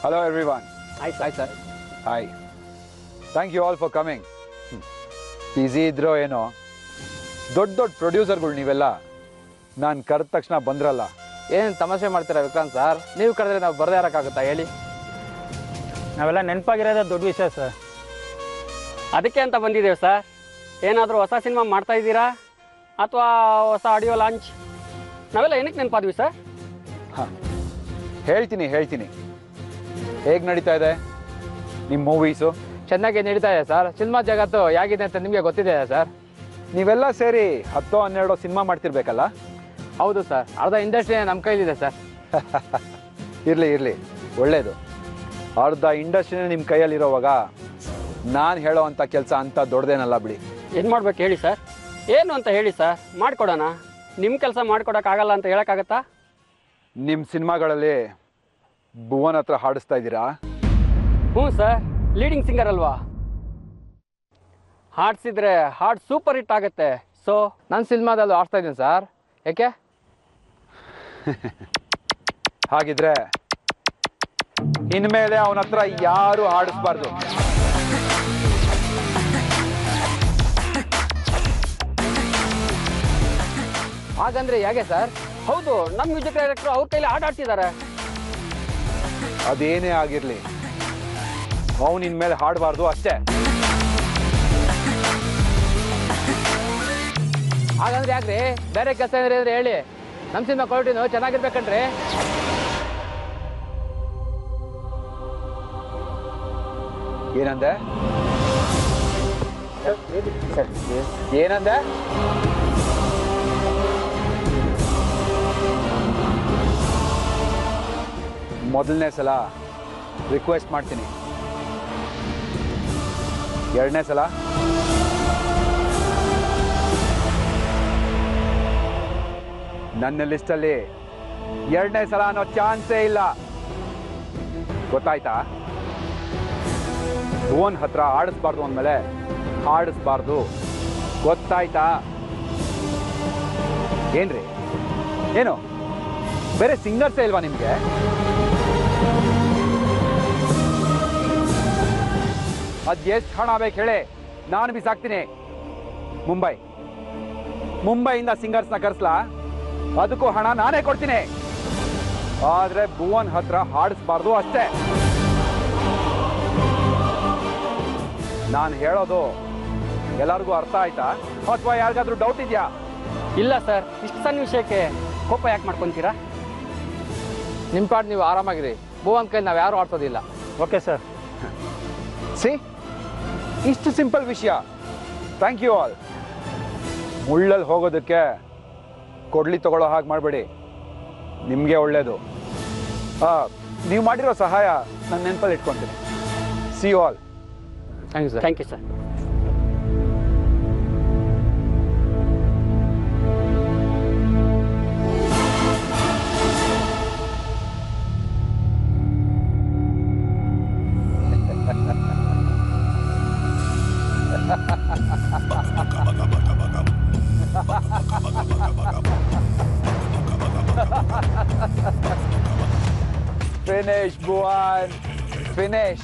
Hello everyone. Hi sir. Hi. Thank you all for coming. Busy ಇದ್ರೋ ಏನೋ ದೊಡ್ಡ ಪ್ರೊಡ್ಯೂಸರ್ಗಳು ನೀವೆಲ್ಲ ನಾನು ಕರೆದ ತಕ್ಷಣ ಬಂದ್ರಲ್ಲ. ಏನು ತಮಾಷೆ ಮಾಡ್ತೀರಾ ವಿಕ್ರಾಂತ್ ಸರ್? ನೀವು ಕರೆದ್ರೆ ನಾವು ಬರದೇ ಇರೋಕ್ಕಾಗುತ್ತಾ ಹೇಳಿ? ನಾವೆಲ್ಲ ನೆನಪಾಗಿರೋದೇ ದೊಡ್ಡ ವಿಷಯ ಸರ್. ಅದಕ್ಕೆ ಅಂತ ಬಂದಿದ್ದೇವೆ ಸರ್. ಏನಾದರೂ ಹೊಸ ಸಿನಿಮಾ ಮಾಡ್ತಾ ಇದ್ದೀರಾ ಅಥವಾ ಹೊಸ ಆಡಿಯೋ ಲಾಂಚ್? ನಾವೆಲ್ಲ ಏನಕ್ಕೆ ನೆನಪಾದ್ವಿ ಸರ್? ಹಾಂ, ಹೇಳ್ತೀನಿ. ಹೇಗೆ ನಡೀತಾ ಇದೆ ನಿಮ್ಮ ಮೂವೀಸು? ಚೆನ್ನಾಗಿ ನಡೀತಾ ಇದೆ ಸರ್. ಸಿನಿಮಾ ಜಗತ್ತು ಹೇಗಿದೆ ಅಂತ ನಿಮಗೆ ಗೊತ್ತಿದೆ ಸರ್. ನೀವೆಲ್ಲ ಸೇರಿ 10-12 ಸಿನಿಮಾ ಮಾಡ್ತಿರ್ಬೇಕಲ್ಲ? ಹೌದು ಸರ್, ಅರ್ಧ ಇಂಡಸ್ಟ್ರಿ ನಮ್ಮ ಕೈಲಿದೆ ಸರ್. ಇರಲಿ ಒಳ್ಳೇದು. ಅರ್ಧ ಇಂಡಸ್ಟ್ರಿನೇ ನಿಮ್ಮ ಕೈಯಲ್ಲಿರೋವಾಗ ನಾನು ಹೇಳೋ ಅಂಥ ಕೆಲಸ ಅಂತ ದೊಡ್ಡದೇನಲ್ಲ ಬಿಡಿ. ಏನು ಮಾಡ್ಬೇಕು ಹೇಳಿ ಸರ್? ಏನು ಅಂತ ಹೇಳಿ ಸರ್, ಮಾಡಿಕೊಡೋಣ. ನಿಮ್ಮ ಕೆಲಸ ಮಾಡಿಕೊಡೋಕ್ಕಾಗಲ್ಲ ಅಂತ ಹೇಳೋಕ್ಕಾಗತ್ತಾ? ನಿಮ್ಮ ಸಿನಿಮಾಗಳಲ್ಲಿ ಭುವನ್ ಹತ್ರ ಹಾಡಿಸ್ತಾ ಇದ್ದೀರಾ? ಹ್ಞೂ ಸರ್, ಲೀಡಿಂಗ್ ಸಿಂಗರ್ ಅಲ್ವಾ? ಹಾಡಿಸಿದ್ರೆ ಹಾಡು ಸೂಪರ್ ಹಿಟ್ ಆಗುತ್ತೆ. ಸೊ ನನ್ನ ಸಿನಿಮಾದಲ್ಲೂ ಆಡ್ತಾ ಇದ್ದೀನಿ ಸರ್. ಯಾಕೆ? ಹಾಗಿದ್ರೆ ಇನ್ಮೇಲೆ ಅವನ ಹತ್ರ ಯಾರು ಹಾಡಿಸ್ಬಾರ್ದು. ಹಾಗಂದ್ರೆ ಹೇಗೆ ಸರ್? ಹೌದು, ನಮ್ಮ ಮ್ಯೂಸಿಕ್ ಡೈರೆಕ್ಟ್ರು ಅವ್ರ ಕೈಲಿ ಆಡ್ತಿದ್ದಾರೆ. ಅದೇನೇ ಆಗಿರಲಿ, ಅವನು ಇನ್ಮೇಲೆ ಹಾಡಬಾರ್ದು ಅಷ್ಟೇ. ಹಾಗಂದ್ರೆ ಯಾಕ್ರಿ? ಬೇರೆ ಕೆಲಸ ಏನಾದ್ರೆ ಅಂದ್ರೆ ಹೇಳಿ. ನಮ್ಮ ಸಿನಿಮಾ ಕ್ವಾಲಿಟಿನೂ ಚೆನ್ನಾಗಿರ್ಬೇಕಂಡ್ರಿ. ಏನಂದೆ? ಮೊದಲನೇ ಸಲ ರಿಕ್ವೆಸ್ಟ್ ಮಾಡ್ತೀನಿ. ಎರಡನೇ ಸಲ ನನ್ನ ಲಿಸ್ಟಲ್ಲಿ ಎರಡನೇ ಸಲ ಅನ್ನೋ ಚಾನ್ಸೇ ಇಲ್ಲ. ಗೊತ್ತಾಯ್ತಾ? ಭುವನ್ ಹತ್ರ ಆಡಿಸ್ಬಾರ್ದು ಅಂದಮೇಲೆ ಹಾಡಿಸ್ಬಾರ್ದು. ಗೊತ್ತಾಯ್ತಾ? ಏನ್ರಿ ಏನು ಬೇರೆ ಸಿಂಗರ್ಸೇ ಇಲ್ವಾ ನಿಮಗೆ? ಅದ್ ಎಷ್ಟು ಹಣ ಬೇಕು ಹೇಳಿ, ನಾನು ಬಿಸಾಕ್ತೀನಿ. ಮುಂಬೈಯಿಂದ ಸಿಂಗರ್ಸ್ನ ಕರೆಸ್ಲಾ? ಅದಕ್ಕೂ ಹಣ ನಾನೇ ಕೊಡ್ತೀನಿ. ಆದ್ರೆ ಭುವನ್ ಹತ್ರ ಹಾಡಿಸ್ಬಾರ್ದು ಅಷ್ಟೇ. ನಾನು ಹೇಳೋದು ಎಲ್ಲರಿಗೂ ಅರ್ಥ ಆಯ್ತಾ ಅಥವಾ ಯಾರಿಗಾದ್ರೂ ಡೌಟ್ ಇದೆಯಾ? ಇಲ್ಲ ಸರ್, ಇಷ್ಟು ಸಣ್ಣ ವಿಷಯಕ್ಕೆ ಕೋಪ ಯಾಕೆ ಮಾಡ್ಕೊತೀರಾ? ನಿಮ್ಮ ಪಾಡ್ ನೀವು ಆರಾಮಾಗಿರಿ. ಭುವನ್ ಕೈಲಿ ನಾವು ಯಾರು ಆಡ್ಸೋದಿಲ್ಲ. Okay sir. ಇಷ್ಟು ಸಿಂಪಲ್ ವಿಷಯ. Thank you all. ಮುಳ್ಳಲ್ಲಿ ಹೋಗೋದಕ್ಕೆ ಕೊಡ್ಲಿ ತಗೊಳ್ಳೋ ಹಾಗೆ ಮಾಡಬೇಡಿ, ನಿಮಗೆ ಒಳ್ಳೇದು. ನೀವು ಮಾಡಿರೋ ಸಹಾಯ ನನ್ನ ನೆನಪಲ್ಲಿ ಇಟ್ಕೊತೀನಿ. See you all. Thank you sir. Thank you sir. Finish, Bhuvan. Finish.